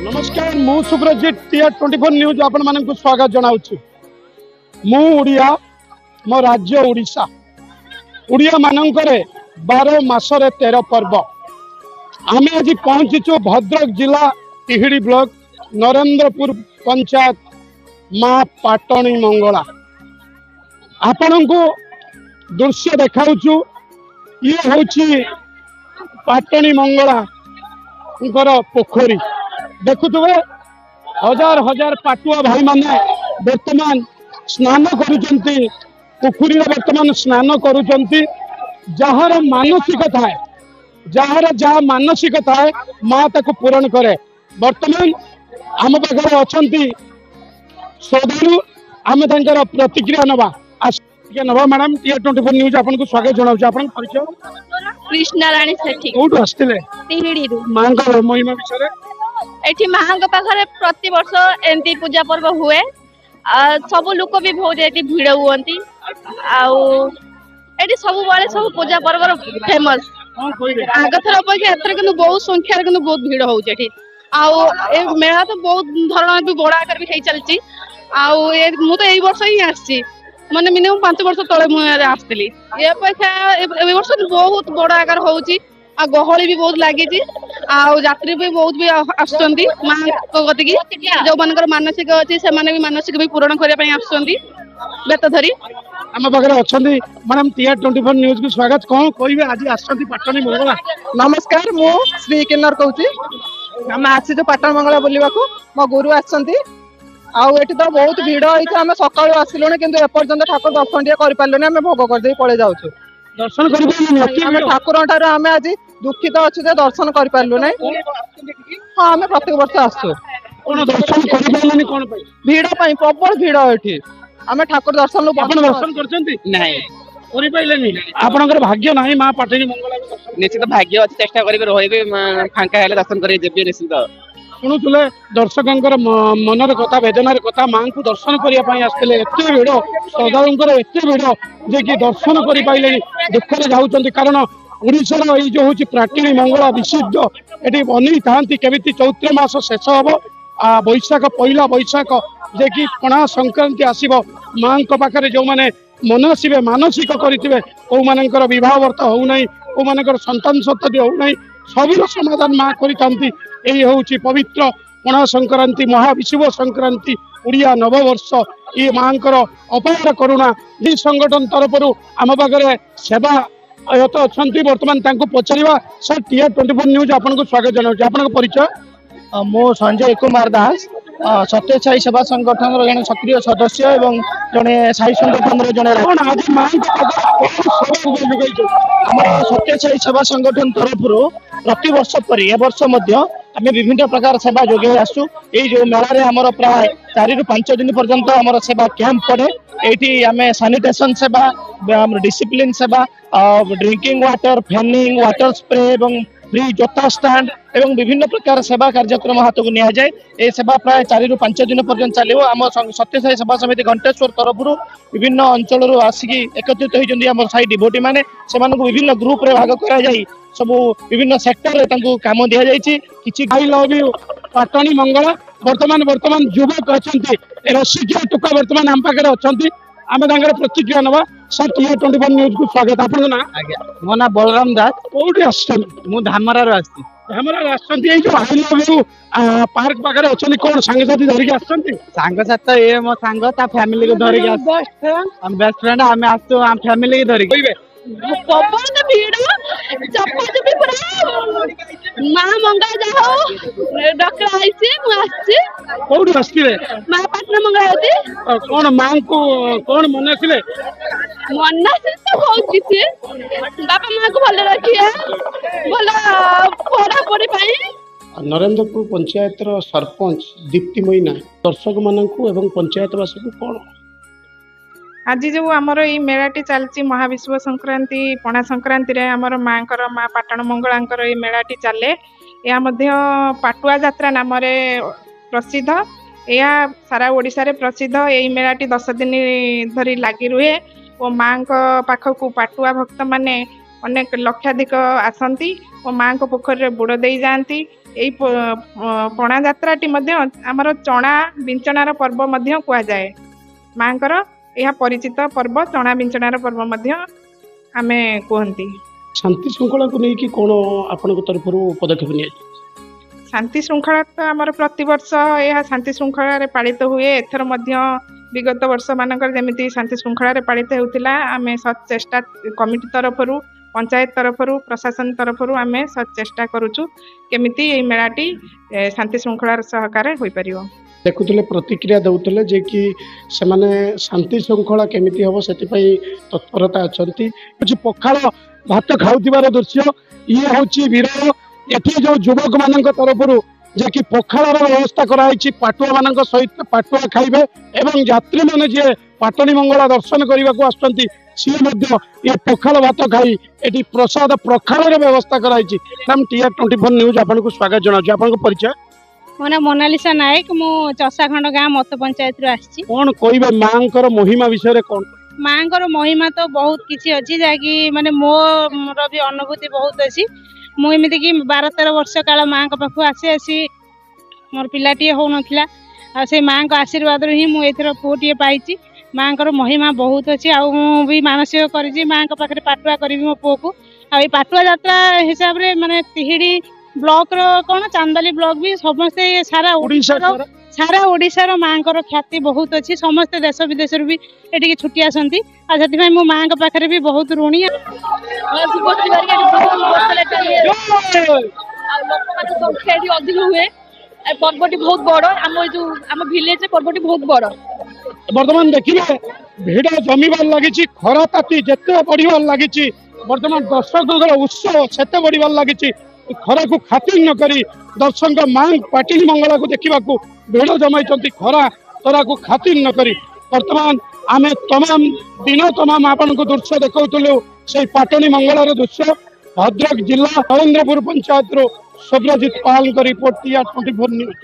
नमस्कार मु सुब्रजित TR 24 news आपण मानक स्वागत जनाउछि। मु उड़िया मो राज्य उड़ीसा उड़िया मानकरे 12 मासरे 13 पर्व। आमे आज पहुंचीचु भद्रक जिला तिहिड़ी ब्लॉक नरेंद्रपुर पंचायत माँ पाटणी मंगला। आपण को दृश्य देखाउछु। ये होछि पाटणी मंगला पोखरी देखुवे हजार हजार पाटुआ भाई माने वर्तमान स्नान करुचंती पोखरी वर्तमान स्नान करुचंती। जहार मानसिक थाए जहार जहाँ मानसिक थाए माँ ताको पूरण करे। वर्तमान आम पाखे अच्छी श्रद्धालु आम तर प्रतिक्रिया नवा नवा मैडम टीआर 24 न्यूज आपन को स्वागत जनाउछ। आपन परिचय कृष्णा राणी सेठी कोठु आस्तिले तिहिड़ी मां का महिमा विषय एठी मां का पाखरे प्रति वर्ष एंती पूजा पर्व हुए। सब लोक भी बहुत एठी भीड़ हुअंती आउ एठी सब बारे सब पूजा पर्व फेमस आगथर अपेक्षा एथर किनु बहुत संख्या किनु बहुत भीड़ होउछ एठी। आउ ए मेला तो बहुत धरण भी बड़ा आकार भी हेई चलची। आउ ए मु तो एई वर्ष ही आछि माने मिनिमम 5 वर्ष तळे मु आस्तिली। ए अपेक्षा ए वर्ष बहुत बड़ा आकार होउची आ गहली भी बहुत लागी। आउ यात्री भी बहुत भी आसुचंती मां को गति की जो मानकर मानसिक अछि से माने भी मानसिक भी पूर्ण करिया पई आसुचंती बेत धरी। हम पाखे अच्छी मैडम टीआर 24 न्यूज को स्वागत। कौन कहे आज आसती पाटणी मंगला? नमस्कार मु श्री किन्नर कहूँ। आम आसी पाटण मंगला बुलवा मो गुरु आसती आठ तो बहुत भिड़ होती। आम सका आसलु कि एपर्तंत ठाकुर दर्शन टे कर भोग करदे पलि जाऊँ दर्शन कर ठाकुर ठार आम आज दुखित अच्छे दर्शन कर पार्लु ना। हाँ आम प्रत्येक वर्ष आसु भिड़ प्रबल भिड़ ये आम ठाकुर दर्शन दर्शन कर भाग्य ना माँ पाटणी मंगला निश्चित भाग्य अच्छे चेष्टा करेंगे फांका है दर्शन कर निश्चित शुणुले दर्शकों मनर कथा वेदनार कथा माँ को दर्शन करने आसते एत भिड़ श्रद्धालुंर एत भिड़ जे कि दर्शन कर पारे दुखरे जाऊँच। कारण ओडिशार ये जो हूँ पाटणी मंगला विशुद्ध ये अनेई था केमी चैत्र मास शेष हम बैशाख पहला बैशाख जे कि पणा संक्रांति आसब माँ पाखे जो मैंने मनसिबे मानसिक करेंगे कौ मानकर बह वर्त होना कौ मानकर संतान सतति होना सबूर समाधान माँ करी हूँ पवित्र पणा संक्रांति महाविशुभ संक्रांति उड़िया नववर्ष ये माँ अपार करुणा ये संगठन तरफ आम पाखे सेवा अच्छा बर्तमान पचारा सर टीआर 24 न्यूज आपन को स्वागत जनाऊँ। आपन परिचय मो संजय कुमार दास सत्य साई सेवा संगठन जन सक्रिय सदस्य एवं जड़े साई संगठन जड़े सत्य साई सेवा संगठन तरफ प्रति वर्ष पर ए वर्ष आम विभिन्न प्रकार सेवा जोगे आसु। ये जो मेला आमर प्राय 4 ରୁ 5 दिन पर्यंत आम सेवा कैंप पड़े ये आम सानिटेशन सेवा डिसिप्लिन सेवा drinking water fanning water spray एवं फ्री जोता स्टैंड एवं विभिन्न प्रकार सेवा कार्यक्रम हाथ को निया जाए। ये सेवा प्राय 4 ରୁ 5 दिन पर्यंत चलो। आम सत्य साई सेवा समिति घंटेश्वर तरफ विभिन्न अंचल आसिकी एकत्रित होती आम साई डिभोटी मैंने से विभिन्न ग्रुप रे भाग करा सब विभिन्न सेक्टर रे काम दि जाइए। आई लव यू पाटणी मंगला वर्तमान युवक अच्छा रसिकिया टुका वर्तमान आम पाखे अच्छा आम प्रतिक्रिया नवा। सर टीआर 24 न्यूज को स्वागत। आप मो ना बलराम दास कौटी आसु धामरार आसती आई लव यू पार्क पाखे अच्छा कौन सांगसाथी धरिकी सांग साथ ये मो सांग फैमिली को धरिकी बेस्ट फ्रेंड आम आसु फैमिली को धरिकी पवन भीड़ चप्पा पूरा मां मंगला जाओ डॉक्टर आइसे मु आछे कौटी आसते मां पाटना मंगला होती कौन मां को कौन मन आसले मन से तो बहुत किसी बापा मां को भले रखिए भला पढ़ा पढ़ी पाई। नरेंद्रपुर पंचायत सरपंच दीप्तिमयी ना दर्शक मानू एवं पंचायतवासी को कौन आज जो आमर ये मेलाटी चलती महाविश्व संक्रांति पणा संक्रांति रे आमर माँ पाटण मंगला ये मेलाटी चले। या पाटुआ जात्रा नाम प्रसिद्ध या सारा ओडिशा रे प्रसिद्ध। यही मेलाटी 10 दिन धरी लगी रुहे और माँ पाखक पाटुआ भक्त माने अनेक लक्षाधिक आसती और माँ को पोखरी रे बुड़ दे जाती এই ପଣା ଯାତ୍ରାଟି ମଧ୍ୟ ଆମର ଚଣା ବିଞ୍ଚଣାର ପର୍ବ ମଧ୍ୟ କୁହାଯାଏ। ମାଙ୍କର ଏହା ପରିଚିତ ପର୍ବ ଚଣା ବିଞ୍ଚଣାର ପର୍ବ ମଧ୍ୟ ଆମେ କୁହନ୍ତି। ଶାନ୍ତି ଶୃଙ୍ଖଳାକୁ ନେଇକି କଣ ଆପଣଙ୍କ ତରଫରୁ ପଦକ୍ଷେପ ନିଆଯାଇଛି? ଶାନ୍ତି ଶୃଙ୍ଖଳା ତ ଆମର ପ୍ରତିବର୍ଷ ଏହା ଶାନ୍ତି ଶୃଙ୍ଖଳାରେ ପାଳିତ ହୁଏ। ଏଥର ମଧ୍ୟ ବିଗତ ବର୍ଷ ମାନଙ୍କରେ ଯେମିତି ଶାନ୍ତି ଶୃଙ୍ଖଳାରେ ପାଳିତ ହେଉଥିଲା, ଆମେ ସଚେଷ୍ଟା କମିଟି ତରଫରୁ, ପଞ୍ଚାୟତ ତରଫରୁ, ପ୍ରଶାସନ ତରଫରୁ ଆମେ ସଚେଷ୍ଟା କରୁଛୁ କେମିତି ଏଇ ମେଳାଟି ଶାନ୍ତି ଶୃଙ୍ଖଳାର ସହକାରେ ହୋଇପାରିବ। ଦେଖୁଥିଲେ ପ୍ରତିକ୍ରିୟା ଦେଉଥିଲେ ଯେ କି ସେମାନେ ଶାନ୍ତି ଶୃଙ୍ଖଳା କେମିତି ହେବ ସେଥିପାଇଁ ତତ୍ପରତା ଅଛନ୍ତି। ପଖାଳ ଭାତ ଖାଉଥିବାର ଦୃଶ୍ୟ ଇଏ ହେଉଛି ବିରଳ। ଏଠି ଯୋଉ ଯୁବକ ମାନଙ୍କ ତରଫରୁ ଯେ କି ପଖାଳର ବ୍ୟବସ୍ଥା କରାଯାଇଛି, ପାଟୁଆ ମାନଙ୍କ ସହିତ ପାଟୁଆ ଖାଇବେ ଏବଂ ଯାତ୍ରୀମାନେ ଯିଏ ପାଟଣୀ ମଙ୍ଗଳା ଦର୍ଶନ କରିବାକୁ ଆସୁଛନ୍ତି ସିଏ ମଧ୍ୟ ଏ ପଖାଳ ଭାତ ଖାଇ ଏଠି ପ୍ରସାଦ ପ୍ରଖାଳର ବ୍ୟବସ୍ଥା କରାଯାଇଛି। TR24 ନ୍ୟୁଜ୍ ଆପଣଙ୍କୁ ସ୍ୱାଗତ ଜଣାଉଛି। ଆପଣଙ୍କ ପରିଚୟ? ମୋ ନାଁ ମୋନାଲିସା ନାୟକ, ମୁଁ ଚଷାଖଣ୍ଡ ଗାଁ ମତ ପଞ୍ଚାୟତରୁ ଆସିଛି। କଣ କହିବେ ମାଙ୍କର ମହିମା ବିଷୟରେ? କଣ ମାଙ୍କର ମହିମା ତ ବହୁତ କିଛି ଅଛି, ଯାହାକି ମାନେ ମୋର ବି ଅନୁଭୂତି ବହୁତ ଅଛି। ମୁଁ ଏମିତି କି 12-13 ବର୍ଷ କାଳ ମାଙ୍କ ପାଖକୁ ଆସି ମୋର ପିଲାଟିଏ ହଉନଥିଲା, ଆଉ ସେ ମାଙ୍କ ଆଶୀର୍ବାଦରୁ ହିଁ ମୁଁ ଏଥର ପୁଅଟିଏ ପାଇଛି। ମାଙ୍କର ମହିମା ବହୁତ ଅଛି, ଆଉ ମୁଁ ବି ମାନସିକ କରିଛି ମାଙ୍କ ପାଖରେ ପାଟୁଆ କରିବି ମୋ ପୁଅକୁ। ଆଉ ଏଇ ପାଟୁଆ ଯାତ୍ରା ହିସାବରେ ମାନେ ତିହିଡି ବ୍ଲକର କଣ ଚାନ୍ଦବାଲି ବ୍ଲକ ବି ସମସ୍ତେ ସାରା ଓଡ଼ିଶାର ମାଙ୍କର ଖ୍ୟାତି ବହୁତ ଅଛି। ସମସ୍ତେ ଦେଶ ବିଦେଶରୁ ବି ଏଠିକି ଛୁଟି ଆସନ୍ତି, ଆଉ ସେଥିପାଇଁ ମୁଁ ମାଙ୍କ ପାଖରେ ବି ବହୁତ ଋଣୀ। ଲୋକମାନଙ୍କ ସଂଖ୍ୟା ଏଠି ଅଧିକ ହୁଏ। ପର୍ବଟି ବହୁତ ବଡ, ଆମ ଭିଲେଜରେ ପର୍ବଟି ବହୁତ ବଡ। ବର୍ତ୍ତମାନ ଦେଖିବେ ଭିଡ ଜମିବାର ଲାଗିଛି, ଖରା ତାତି ଯେତେ ବଢିବାର ଲାଗିଛି, ବର୍ତ୍ତମାନ ଦର୍ଶକଙ୍କର ଉତ୍ସବ ସେତେ ବଢିବାର ଲାଗିଛି। ଖରାକୁ ଖାତିର ନ କରି ଦର୍ଶକ ମାଁ ପାଟଣୀ ମଙ୍ଗଳାକୁ ଦେଖିବାକୁ ଭିଡ ଜମାଇଛନ୍ତି। ଖରା ତରାକୁ ଖାତିର ନ କରି ବର୍ତ୍ତମାନ ଆମେ ଦିନ ତମାମ ଆପଣଙ୍କୁ ଦୃଶ୍ୟ ଦେଖାଉଥିଲୁ ସେଇ ପାଟଣୀ ମଙ୍ଗଳାର ଦୃଶ୍ୟ। ଭଦ୍ରକ ଜିଲ୍ଲା ନରେନ୍ଦ୍ରପୁର ପଞ୍ଚାୟତରୁ ସୁବ୍ରଜିତ ପାଲଙ୍କ ରିପୋର୍ଟ TR24 ନ୍ୟୁଜ୍।